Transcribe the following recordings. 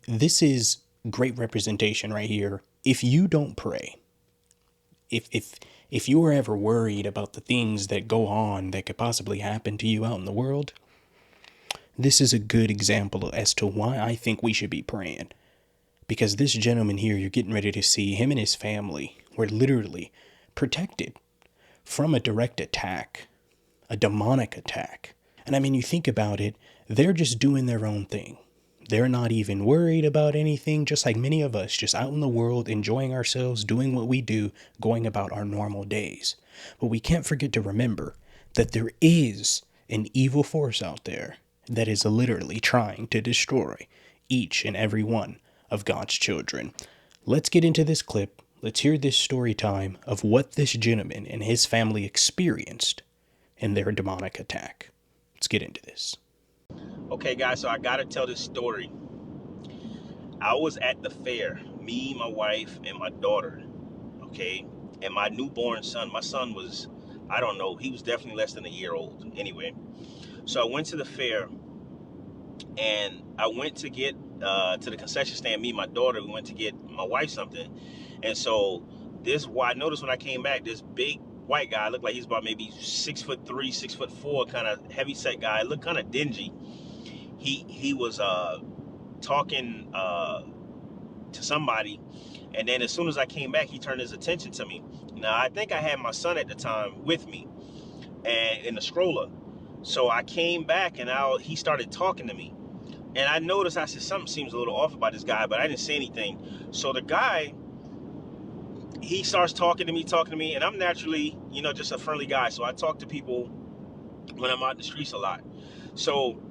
This is great representation right here. If you don't pray, if you are ever worried about the things that go on that could possibly happen to you out in the world, this is a good example as to why I think we should be praying. Because this gentleman here, you're getting ready to see, him and his family were literally protected from a direct attack, a demonic attack. And I mean, you think about it, they're just doing their own thing. They're not even worried about anything, just like many of us, just out in the world, enjoying ourselves, doing what we do, going about our normal days. But we can't forget to remember that there is an evil force out there that is literally trying to destroy each and every one of God's children. Let's get into this clip. Let's hear this story time of what this gentleman and his family experienced in their demonic attack. Let's get into this. Okay, guys, so I gotta tell this story. I was at the fair, me, my wife, and my daughter, okay? And my newborn son, my son was, I don't know, he was definitely less than a year old. Anyway, so I went to the fair, and I went to get to the concession stand. Me and my daughter, we went to get my wife something. And so I noticed when I came back, this big white guy, looked like he's about maybe 6'3", 6'4", kind of heavy set guy, looked kind of dingy. He was talking to somebody, and then as soon as I came back, he turned his attention to me. Now, I think I had my son at the time with me and in the stroller. So I came back, and he started talking to me. And I noticed, I said, something seems a little off about this guy, but I didn't say anything. So the guy, he starts talking to me, and I'm naturally, just a friendly guy. So I talk to people when I'm out in the streets a lot. So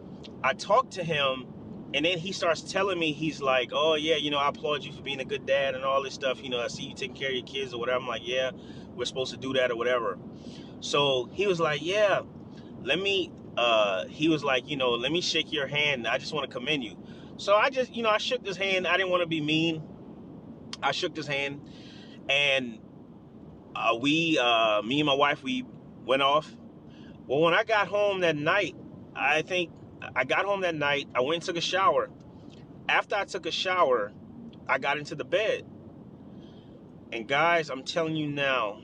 I talked to him, and then he starts telling me, he's like, oh, yeah, I applaud you for being a good dad and all this stuff. I see you taking care of your kids or whatever. I'm like, yeah, we're supposed to do that or whatever. So he was like, yeah, let me shake your hand. I just want to commend you. So I just, I shook his hand. I didn't want to be mean. I shook his hand, and me and my wife, we went off. Well, when I got home that night, I went and took a shower. After I took a shower, I got into the bed. And guys, I'm telling you now,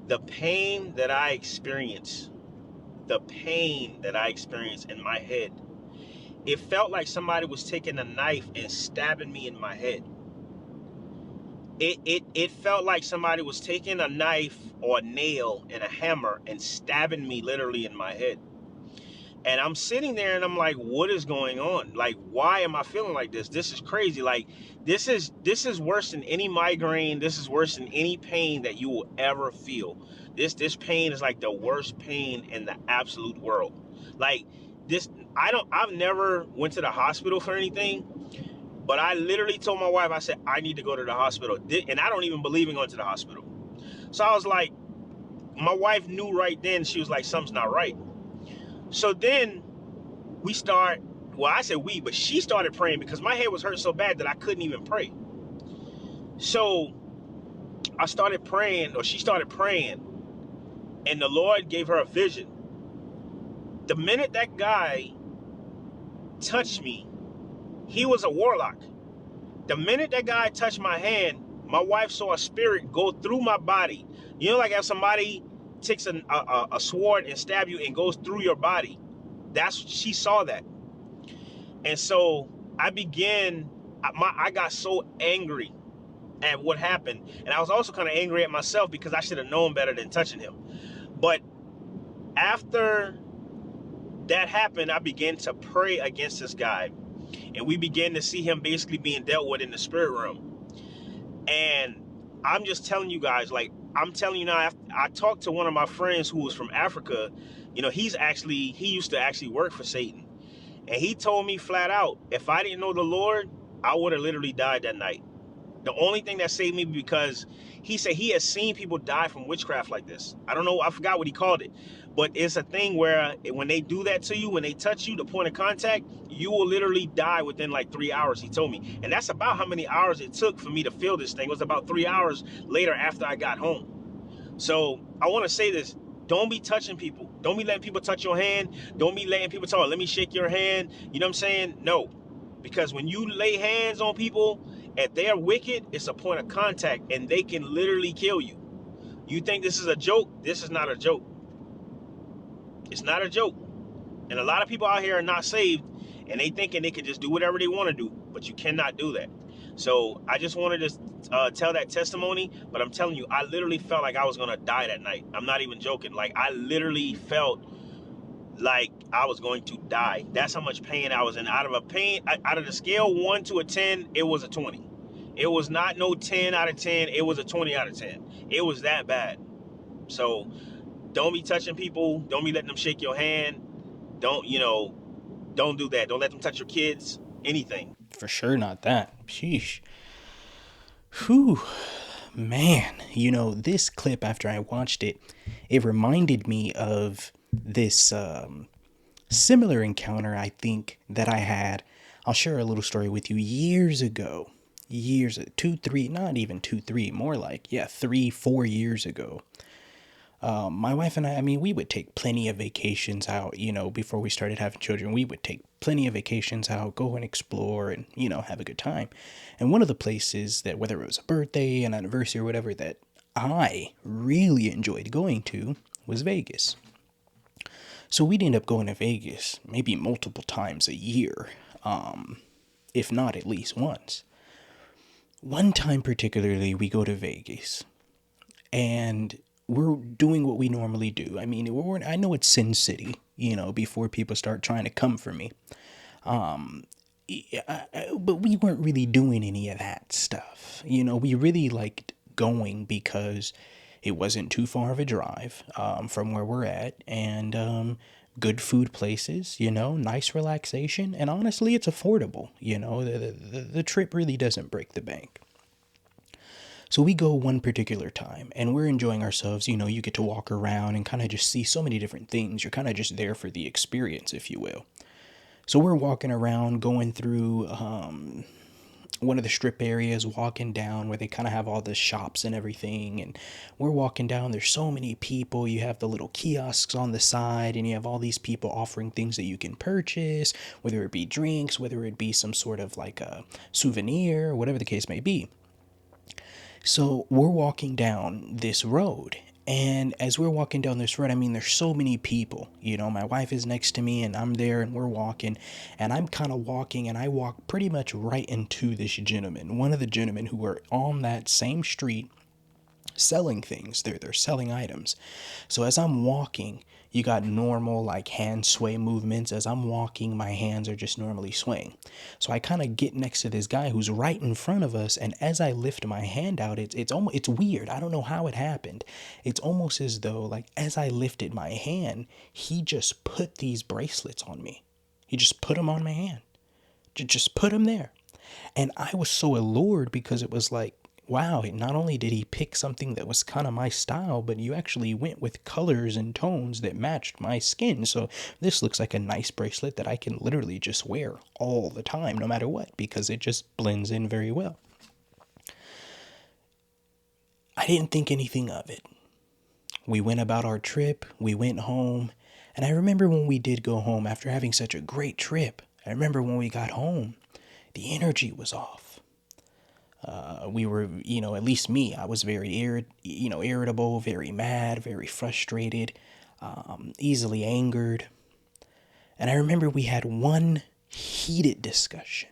the pain that I experienced in my head, it felt like somebody was taking a knife and stabbing me in my head. It felt like somebody was taking a knife or a nail and a hammer and stabbing me literally in my head. And I'm sitting there and I'm like, what is going on? Like, why am I feeling like this? This is crazy. Like, this is worse than any migraine. This is worse than any pain that you will ever feel. This pain is like the worst pain in the absolute world. Like this, I've never went to the hospital for anything, but I literally told my wife, I said, I need to go to the hospital. And I don't even believe in going to the hospital. So I was like, my wife knew right then. She was like, something's not right. So then I said we, but she started praying because my head was hurting so bad that I couldn't even pray. So I started praying, or she started praying, and the Lord gave her a vision. The minute that guy touched me, he was a warlock. The minute that guy touched my hand, my wife saw a spirit go through my body. Like if somebody takes a sword and stab you and goes through your body. She saw that. And so I got so angry at what happened. And I was also kind of angry at myself because I should have known better than touching him. But after that happened, I began to pray against this guy. And we began to see him basically being dealt with in the spirit realm. And I'm just telling you guys, like, I'm telling you now, I talked to one of my friends who was from Africa. He used to actually work for Satan. And he told me flat out, if I didn't know the Lord, I would have literally died that night. The only thing that saved me, because he said he has seen people die from witchcraft like this. I don't know, I forgot what he called it. But it's a thing where when they do that to you, when they touch you, the point of contact, you will literally die within like 3 hours, he told me. And that's about how many hours it took for me to feel this thing. It was about 3 hours later after I got home. So I want to say this. Don't be touching people. Don't be letting people touch your hand. Don't be letting people talk, let me shake your hand. You know what I'm saying? No. Because when you lay hands on people, if they're wicked, it's a point of contact and they can literally kill you. You think this is a joke? This is not a joke. It's not a joke. And a lot of people out here are not saved and they thinking they can just do whatever they want to do, but you cannot do that. So I just wanted to tell that testimony, but I'm telling you, I literally felt like I was going to die that night. I'm not even joking. Like, I literally felt like I was going to die. That's how much pain I was in. Out of the scale 1 to a 10, it was a 20. It was not no 10 out of 10. It was a 20 out of 10. It was that bad. So don't be touching people. Don't be letting them shake your hand. Don't do that. Don't let them touch your kids. Anything. For sure not that. Sheesh. Whew. Man, this clip, after I watched it, it reminded me of this similar encounter, I think, that I had. I'll share a little story with you years ago. Years, 2, 3, not even 2, 3, more like, 3, 4 years ago. My wife and I mean, we would take plenty of vacations out, before we started having children. We would take plenty of vacations out, go and explore and, have a good time. And one of the places that, whether it was a birthday, an anniversary, or whatever, that I really enjoyed going to was Vegas. So we'd end up going to Vegas maybe multiple times a year, if not at least once. One time particularly, we go to Vegas, and we're doing what we normally do. I mean, I know it's Sin City, before people start trying to come for me. But we weren't really doing any of that stuff. We really liked going because it wasn't too far of a drive from where we're at, and good food places, nice relaxation, and honestly, it's affordable. The trip really doesn't break the bank. So we go one particular time and we're enjoying ourselves. You get to walk around and kind of just see so many different things. You're kind of just there for the experience, if you will. So we're walking around, going through one of the strip areas, walking down where they kind of have all the shops and everything. And we're walking down. There's so many people. You have the little kiosks on the side, and you have all these people offering things that you can purchase, whether it be drinks, whether it be some sort of like a souvenir, whatever the case may be. So we're walking down this road, and as we're walking down this road, I mean, there's so many people. My wife is next to me, and I'm there, and we're walking, and I'm kind of walking, and I walk pretty much right into this gentleman, one of the gentlemen who are on that same street selling things. They're selling items. So as I'm walking, you got normal like hand sway movements. As I'm walking, my hands are just normally swaying. So I kind of get next to this guy who's right in front of us, and as I lift my hand out, it's weird. I don't know how it happened. It's almost as though, like, as I lifted my hand, he just put these bracelets on me. He just put them on my hand. Just put them there. And I was so allured because it was like, wow, not only did he pick something that was kind of my style, but you actually went with colors and tones that matched my skin. So this looks like a nice bracelet that I can literally just wear all the time, no matter what, because it just blends in very well. I didn't think anything of it. We went about our trip, we went home, and I remember when we did go home after having such a great trip, I remember when we got home, the energy was off. We were, at least me, I was very irritable, very mad, very frustrated, easily angered. And I remember we had one heated discussion.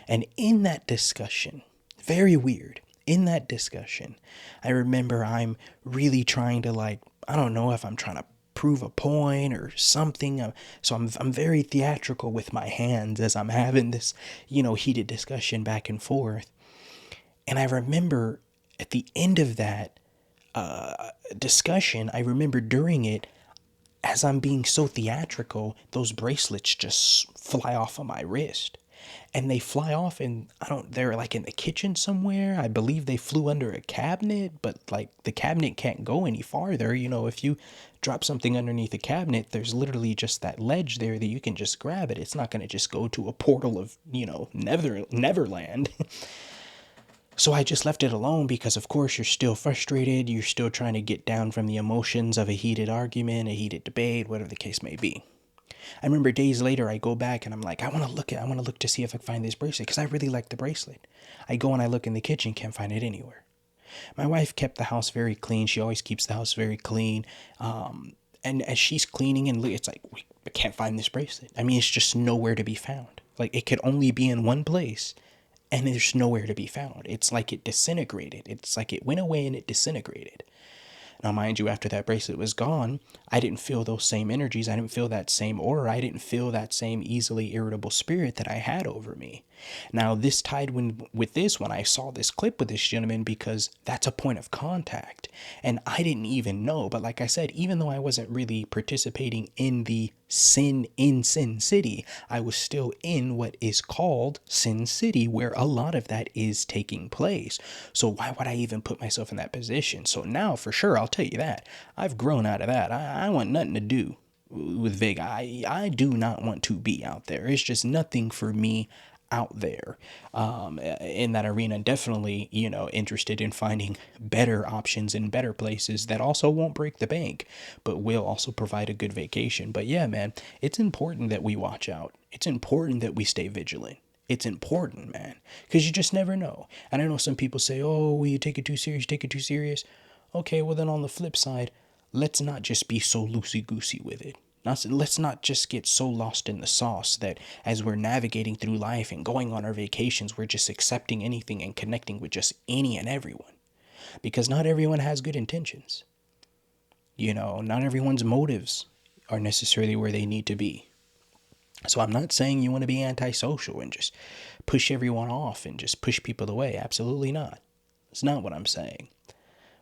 And in that discussion, very weird, in that discussion, I remember I'm really trying to, like, I don't know if I'm trying to prove a point or something. So I'm very theatrical with my hands as I'm having this, heated discussion back and forth. And I remember at the end of that discussion, I remember during it, as I'm being so theatrical, those bracelets just fly off of my wrist. And they fly off, and they're like in the kitchen somewhere. I believe they flew under a cabinet, but like the cabinet can't go any farther. If you drop something underneath a cabinet, there's literally just that ledge there that you can just grab it. It's not going to just go to a portal of, Neverland. So I just left it alone because, of course, you're still frustrated. You're still trying to get down from the emotions of a heated argument, a heated debate, whatever the case may be. I remember days later, I go back and I'm like, I want to look to see if I can find this bracelet because I really like the bracelet. I go and I look in the kitchen, can't find it anywhere. My wife kept the house very clean. She always keeps the house very clean. And as she's cleaning and it's like, we can't find this bracelet. I mean, it's just nowhere to be found. Like, it could only be in one place and there's nowhere to be found. It's like it disintegrated. It's like it went away and it disintegrated. Now, mind you, after that bracelet was gone, I didn't feel those same energies. I didn't feel that same aura. I didn't feel that same easily irritable spirit that I had over me. Now, this tied with this when I saw this clip with this gentleman because that's a point of contact. And I didn't even know. But like I said, even though I wasn't really participating in the sin in Sin City, I was still in what is called Sin City, where a lot of that is taking place. So why would I even put myself in that position? So now for sure, I'll tell you that I've grown out of that. I want nothing to do with Vega. I do not want to be out there. It's just nothing for me out there in that arena. Definitely, interested in finding better options in better places that also won't break the bank, but will also provide a good vacation. But yeah, man, it's important that we watch out. It's important that we stay vigilant. It's important, man, because you just never know. And I know some people say, oh, well, you take it too serious, take it too serious. Okay, well, then on the flip side, let's not just be so loosey-goosey with it. Let's not just get so lost in the sauce that as we're navigating through life and going on our vacations, we're just accepting anything and connecting with just any and everyone. Because not everyone has good intentions. Not everyone's motives are necessarily where they need to be. So I'm not saying you want to be antisocial and just push everyone off and just push people away. Absolutely not. That's not what I'm saying.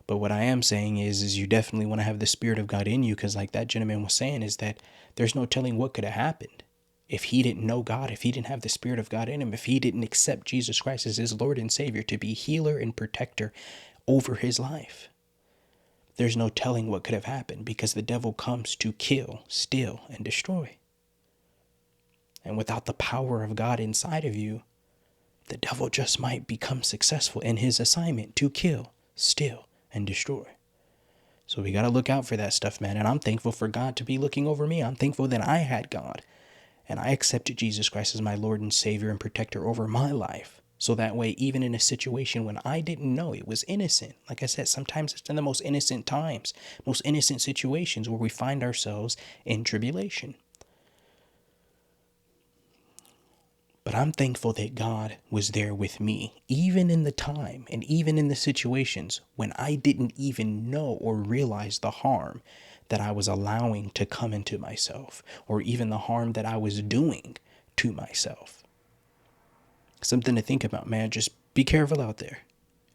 But what I am saying is you definitely want to have the Spirit of God in you, because like that gentleman was saying, is that there's no telling what could have happened if he didn't know God, if he didn't have the Spirit of God in him, if he didn't accept Jesus Christ as his Lord and Savior to be healer and protector over his life. There's no telling what could have happened, because the devil comes to kill, steal, and destroy. And without the power of God inside of you, the devil just might become successful in his assignment to kill, steal, and destroy. So we got to look out for that stuff, man. And I'm thankful for God to be looking over me. I'm thankful that I had God and I accepted Jesus Christ as my Lord and Savior and protector over my life. So that way, even in a situation when I didn't know, it was innocent. Like I said, sometimes it's in the most innocent times, most innocent situations where we find ourselves in tribulation. But I'm thankful that God was there with me, even in the time and even in the situations when I didn't even know or realize the harm that I was allowing to come into myself, or even the harm that I was doing to myself. Something to think about, man. Just be careful out there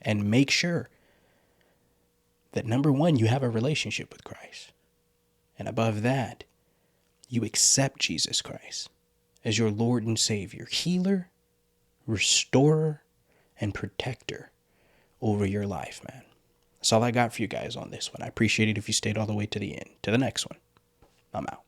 and make sure that, number one, you have a relationship with Christ. And above that, you accept Jesus Christ as your Lord and Savior, healer, restorer, and protector over your life, man. That's all I got for you guys on this one. I appreciate it if you stayed all the way to the end. To the next one, I'm out.